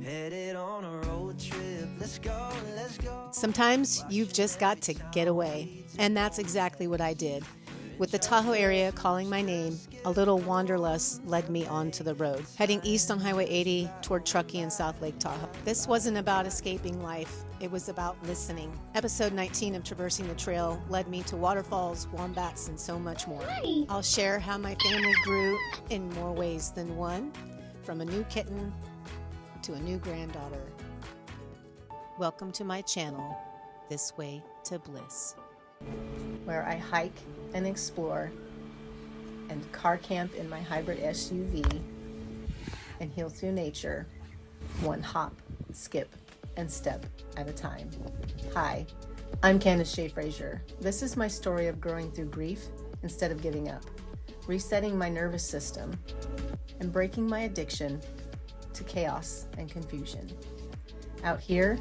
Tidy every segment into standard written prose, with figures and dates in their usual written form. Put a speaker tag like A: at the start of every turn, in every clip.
A: Headed on a road trip. Let's go, let's go.
B: Sometimes you've just got to get away, and that's exactly what I did. With the Tahoe area calling my name, a little wanderlust led me onto the road, heading east on Highway 80 toward Truckee and South Lake Tahoe. This wasn't about escaping life, it was about listening. Episode 19 of Traversing the Trail led me to waterfalls, wombats, and so much more.
C: Hi.
B: I'll share how my family grew in more ways than one, from a new kitten to a new granddaughter. Welcome to my channel, This Way to Bliss, where I hike and explore and car camp in my hybrid SUV and heal through nature, one hop, skip, and step at a time. Hi, I'm Candace Shea Frazier. This is my story of growing through grief instead of giving up, resetting my nervous system, and breaking my addiction to chaos and confusion. Out here,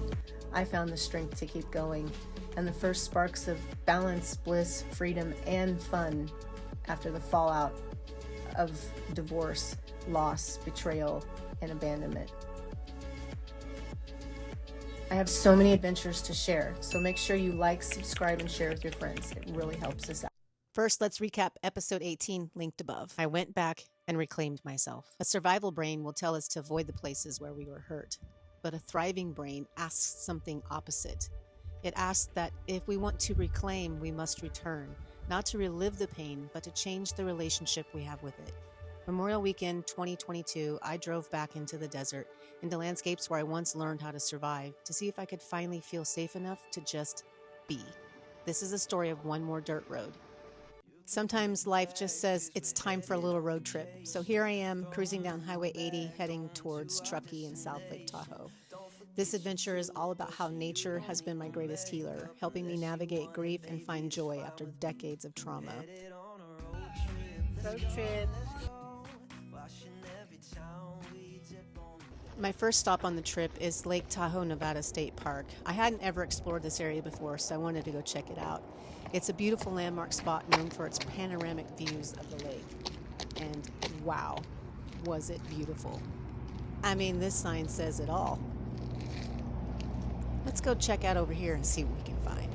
B: I found the strength to keep going and the first sparks of balance, bliss, freedom, and fun after the fallout of divorce, loss, betrayal, and abandonment. I have so many adventures to share, so make sure you like, subscribe, and share with your friends. It really helps us out. First, let's recap episode 18, linked above. I went back and reclaimed myself. A survival brain will tell us to avoid the places where we were hurt, but a thriving brain asks something opposite. It asks that if we want to reclaim, we must return, not to relive the pain, but to change the relationship we have with it. Memorial Weekend 2022, I drove back into the desert, into landscapes where I once learned how to survive, to see if I could finally feel safe enough to just be. This is a story of one more dirt road. Sometimes life just says it's time for a little road trip. So here I am, cruising down Highway 80, heading towards Truckee and South Lake Tahoe. This adventure is all about how nature has been my greatest healer, helping me navigate grief and find joy after decades of trauma. Road trip. My first stop on the trip is Lake Tahoe, Nevada State Park. I hadn't ever explored this area before, so I wanted to go check it out. It's a beautiful landmark spot known for its panoramic views of the lake. And wow, was it beautiful. I mean, this sign says it all. Let's go check out over here and see what we can find.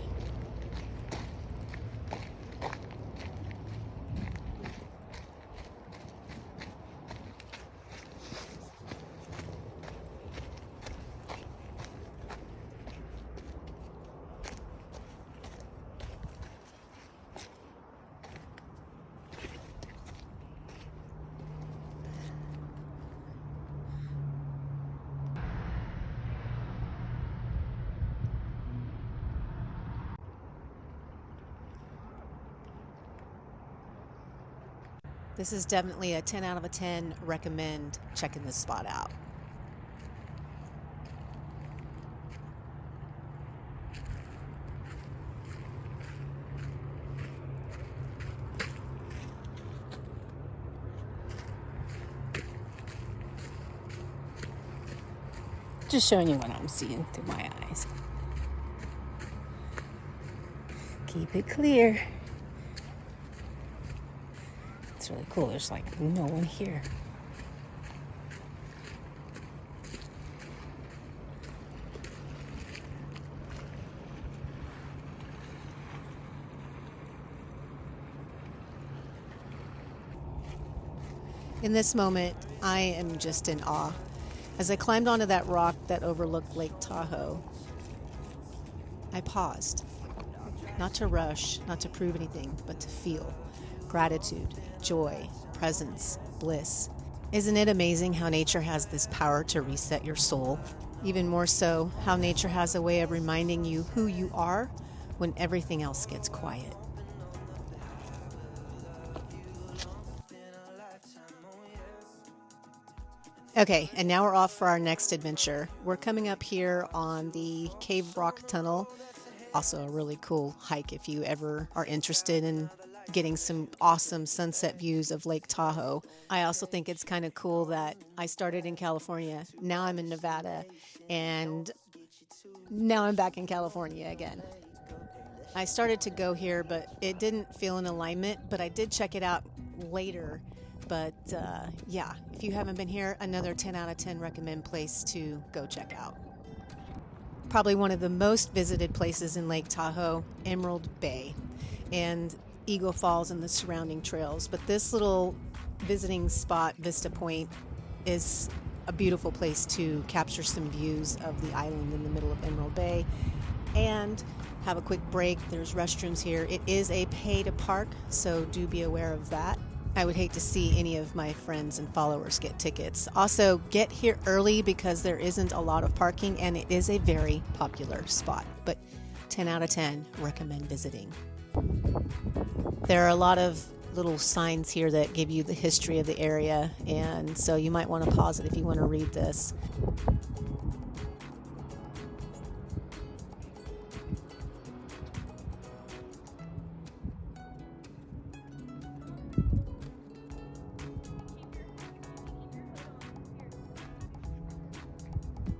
B: This is definitely a 10 out of 10 recommend checking this spot out. Just showing you what I'm seeing through my eyes. Keep it clear. It's really cool. There's like no one here. In this moment, I am just in awe. As I climbed onto that rock that overlooked Lake Tahoe, I paused. Not to rush, not to prove anything, but to feel. Gratitude, joy, presence, bliss. Isn't it amazing how nature has this power to reset your soul? Even more so, how nature has a way of reminding you who you are when everything else gets quiet. Okay, and now we're off for our next adventure. We're coming up here on the Cave Rock Tunnel. Also a really cool hike if you ever are interested in getting some awesome sunset views of Lake Tahoe. I also think it's kind of cool that I started in California, now I'm in Nevada, and now I'm back in California again. I started to go here, but it didn't feel in alignment, but I did check it out later. But yeah, if you haven't been here, another 10 out of 10 recommend place to go check out. Probably one of the most visited places in Lake Tahoe, Emerald Bay, and Eagle Falls and the surrounding trails. But this little visiting spot, Vista Point, is a beautiful place to capture some views of the island in the middle of Emerald Bay and have a quick break. There's restrooms here. It is a pay to park, so do be aware of that. I would hate to see any of my friends and followers get tickets. Also, get here early because there isn't a lot of parking and it is a very popular spot. But 10 out of 10 recommend visiting. There are a lot of little signs here that give you the history of the area, and so you might want to pause it if you want to read this.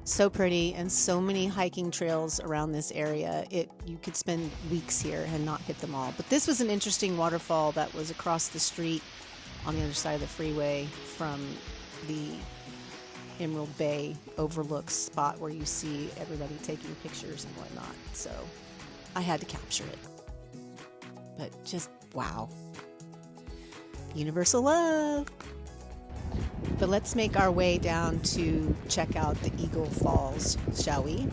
B: So pretty, and so many hiking trails around this area. You could spend weeks here and not hit them all. But this was an interesting waterfall that was across the street on the other side of the freeway from the Emerald Bay overlook spot where you see everybody taking pictures and whatnot. So I had to capture it. But just wow. Universal love. But let's make our way down to check out the Eagle Falls, shall we?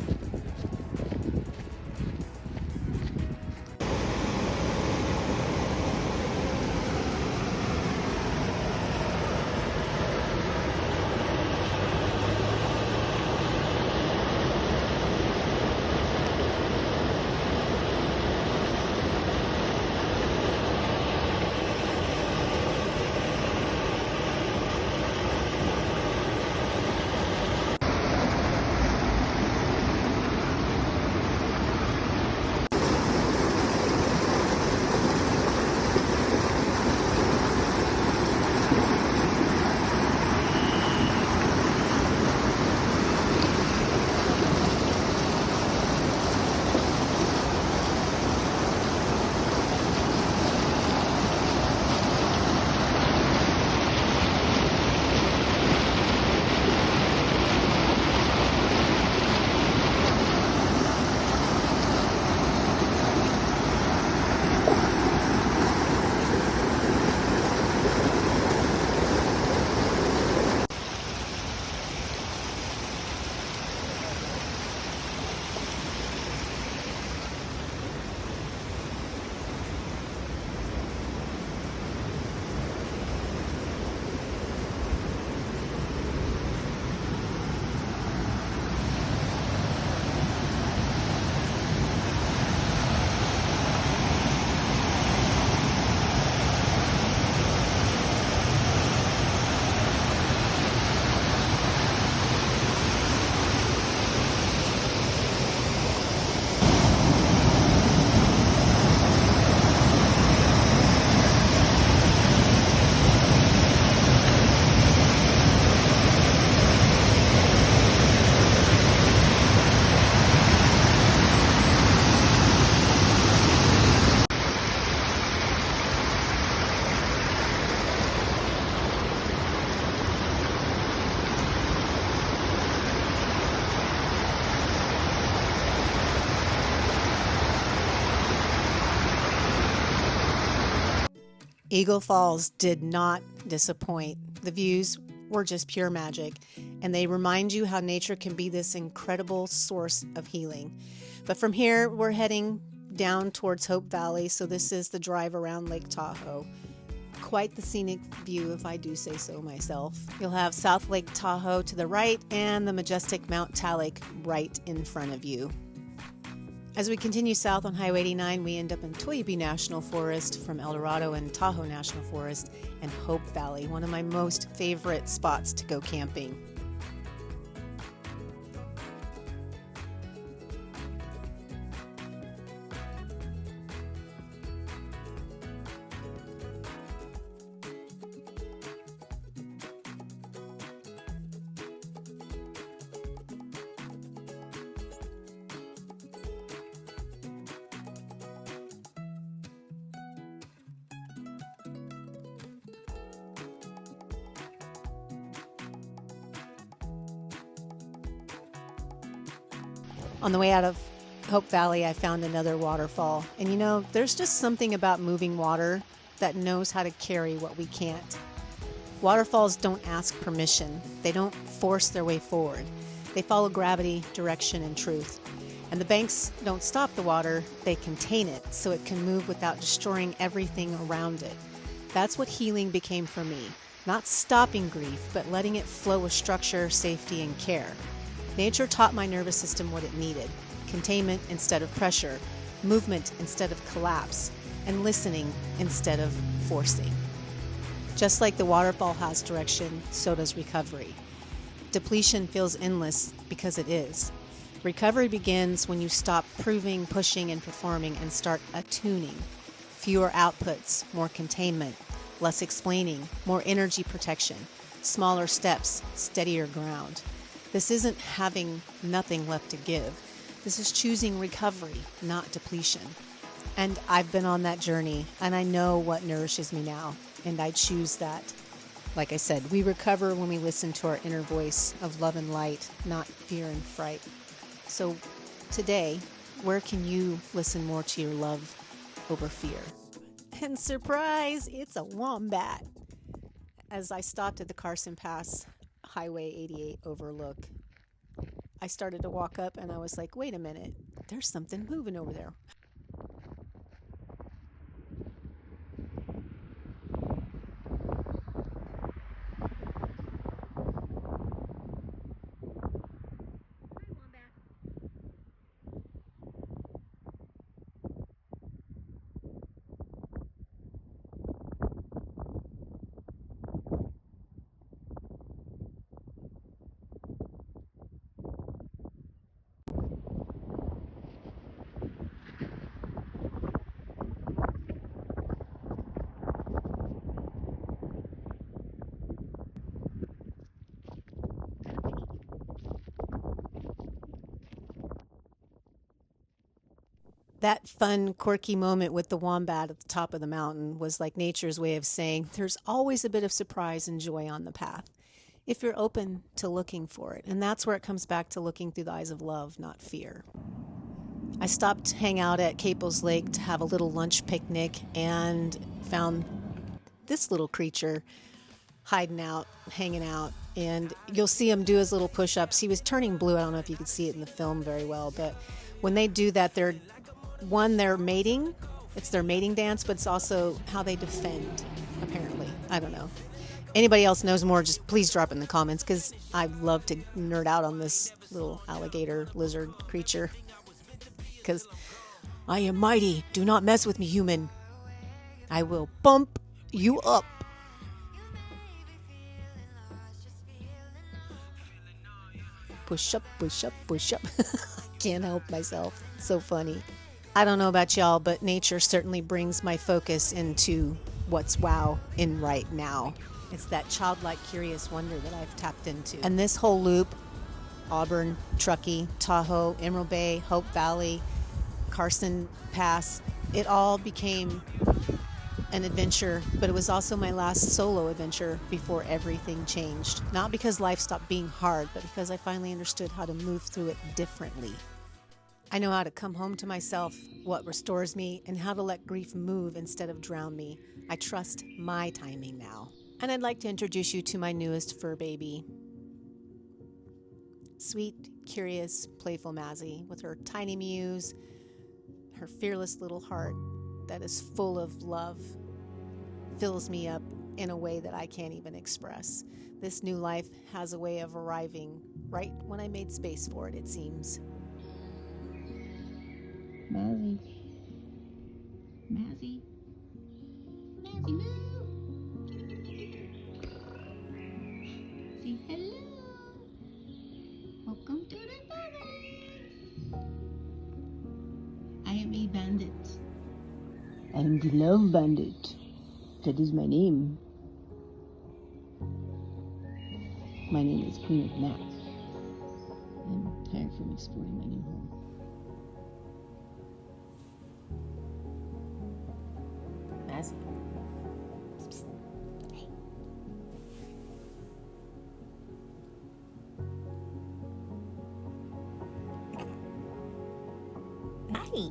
B: Eagle Falls did not disappoint. The views were just pure magic, and they remind you how nature can be this incredible source of healing. But from here, we're heading down towards Hope Valley, so this is the drive around Lake Tahoe. Quite the scenic view, if I do say so myself. You'll have South Lake Tahoe to the right and the majestic Mount Talek right in front of you. As we continue south on Highway 89, we end up in Toyabee National Forest from El Dorado and Tahoe National Forest and Hope Valley, one of my most favorite spots to go camping. On the way out of Hope Valley, I found another waterfall. And you know, there's just something about moving water that knows how to carry what we can't. Waterfalls don't ask permission. They don't force their way forward. They follow gravity, direction, and truth. And the banks don't stop the water, they contain it so it can move without destroying everything around it. That's what healing became for me. Not stopping grief, but letting it flow with structure, safety, and care. Nature taught my nervous system what it needed. Containment instead of pressure, movement instead of collapse, and listening instead of forcing. Just like the waterfall has direction, so does recovery. Depletion feels endless because it is. Recovery begins when you stop proving, pushing, and performing and start attuning. Fewer outputs, more containment, less explaining, more energy protection, smaller steps, steadier ground. This isn't having nothing left to give. This is choosing recovery, not depletion. And I've been on that journey, and I know what nourishes me now, and I choose that. Like I said, we recover when we listen to our inner voice of love and light, not fear and fright. So today, where can you listen more to your love over fear? And surprise, it's a wombat. As I stopped at the Carson Pass Highway 88 overlook, I started to walk up and I was like, wait a minute, there's something moving over there. That fun, quirky moment with the wombat at the top of the mountain was like nature's way of saying there's always a bit of surprise and joy on the path if you're open to looking for it. And that's where it comes back to looking through the eyes of love, not fear. I stopped to hang out at Caples Lake to have a little lunch picnic and found this little creature hiding out, hanging out. And you'll see him do his little push-ups. He was turning blue. I don't know if you could see it in the film very well, but when they do that, they're mating. It's their mating dance, but it's also how they defend, apparently. I don't know. Anybody else knows more, just please drop it in the comments, because I love to nerd out on this little alligator lizard creature. Because I am mighty. Do not mess with me, human. I will bump you up. Push up, push up, push up. I can't help myself. So funny. I don't know about y'all, but nature certainly brings my focus into what's wow in right now. It's that childlike curious wonder that I've tapped into. And this whole loop, Auburn, Truckee, Tahoe, Emerald Bay, Hope Valley, Carson Pass, it all became an adventure, but it was also my last solo adventure before everything changed. Not because life stopped being hard, but because I finally understood how to move through it differently. I know how to come home to myself, what restores me, and how to let grief move instead of drown me. I trust my timing now. And I'd like to introduce you to my newest fur baby. Sweet, curious, playful Mazzy, with her tiny mews, her fearless little heart that is full of love, fills me up in a way that I can't even express. This new life has a way of arriving right when I made space for it, it seems.
C: Mazzy. Mazzy. Mazzy, moo. Say hello. Welcome to the family. I am a bandit. I am the love bandit. That is my name. My name is Queen of Nap. I'm tired from exploring my new home. Mazzy. Hey. Hi.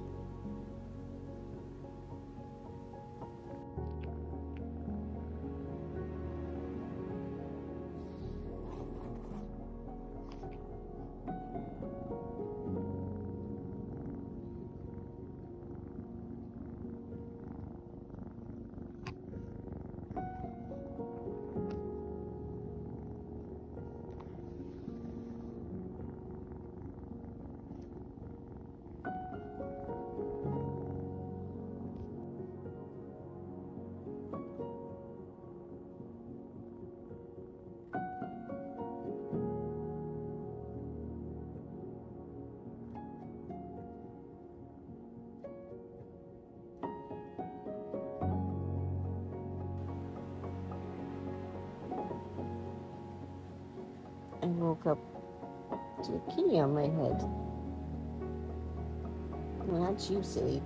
C: I woke up to a kitty on my head. Well, not you, silly.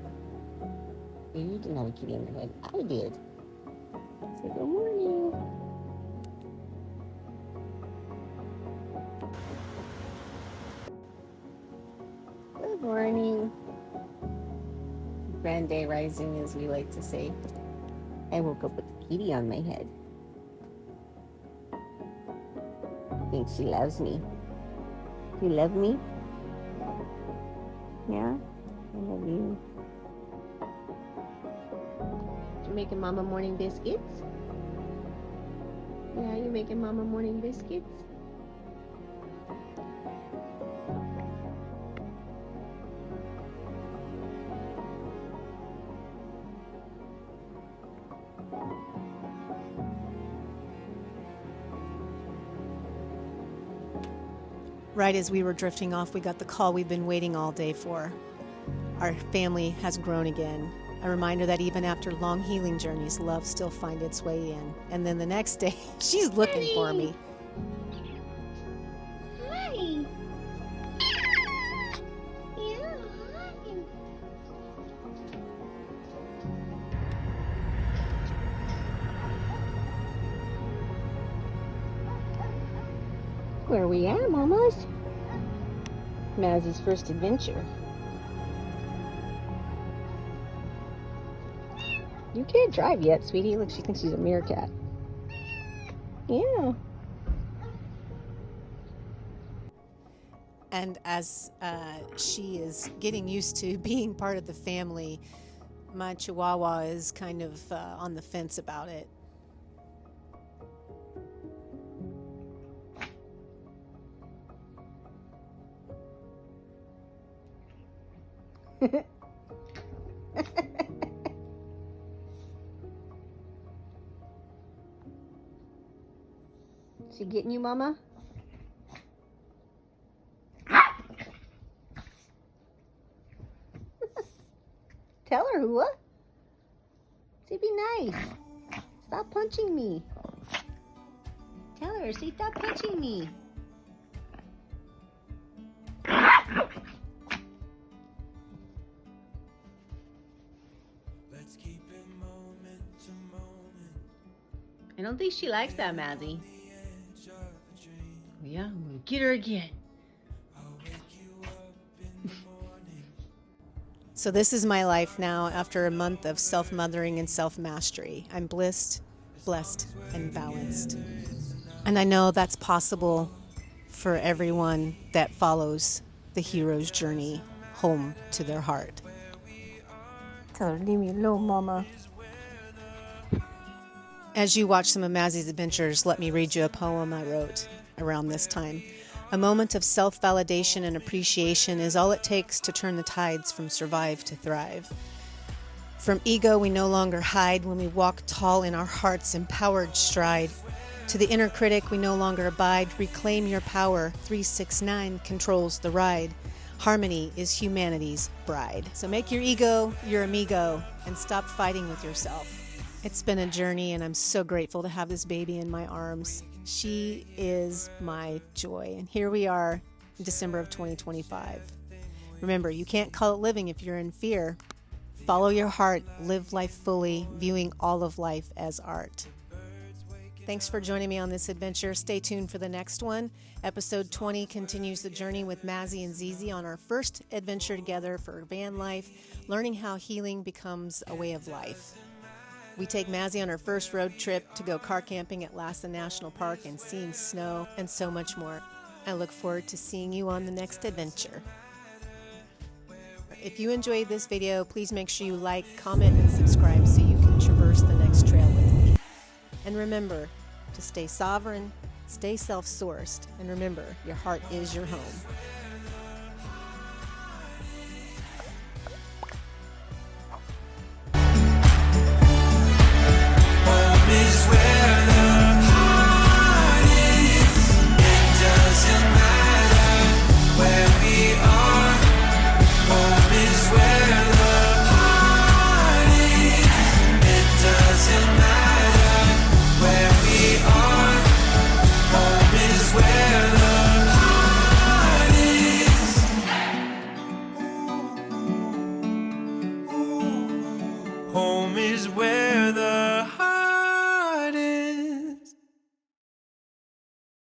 C: You didn't have a kitty on your head. I did. So good morning. Good morning. Grand day rising, as we like to say. I woke up with a kitty on my head. I think she loves me. You love me? Yeah? I love you. You making Mama morning biscuits? Yeah, you making Mama morning biscuits?
B: Right as we were drifting off, we got the call we've been waiting all day for. Our family has grown again. A reminder that even after long healing journeys, love still finds its way in. And then the next day, she's looking for me.
C: Hi. Yeah, hi. Where we at, mamas? Mazzy's first adventure. You can't drive yet, sweetie. Look, she thinks she's a meerkat. Yeah.
B: And as she is getting used to being part of the family, my Chihuahua is kind of on the fence about it.
C: She getting you, Mama? Tell her, Hua. Say, be nice. Stop punching me. Tell her, say, stop punching me.
A: Let's keep it moment to moment.
C: I don't think she likes that, Mazzy. Yeah, I'm gonna get her again.
B: So this is my life now after a month of self-mothering and self-mastery. I'm blessed, and balanced. And I know that's possible for everyone that follows the hero's journey home to their heart.
C: Tell her, leave me alone, Mama.
B: As you watch some of Mazzy's adventures, let me read you a poem I wrote around this time. A moment of self-validation and appreciation is all it takes to turn the tides from survive to thrive. From ego we no longer hide when we walk tall in our heart's empowered stride. To the inner critic we no longer abide. Reclaim your power. 369 controls the ride. Harmony is humanity's bride. So make your ego your amigo and stop fighting with yourself. It's been a journey, and I'm so grateful to have this baby in my arms. She is my joy. And here we are in December of 2025. Remember, you can't call it living if you're in fear. Follow your heart, live life fully, viewing all of life as art. Thanks for joining me on this adventure. Stay tuned for the next one. Episode 20 continues the journey with Mazzy and Zizi on our first adventure together for van life, learning how healing becomes a way of life. We take Mazzy on her first road trip to go car camping at Lassen National Park and seeing snow and so much more. I look forward to seeing you on the next adventure. If you enjoyed this video, please make sure you like, comment, and subscribe so you can traverse the next trail with me. And remember to stay sovereign, stay self-sourced, and remember, your heart is your home.
A: Home is where the heart is. It doesn't matter where we are. Home is where the heart is. It doesn't matter where we are. Home is where the heart is. Home is where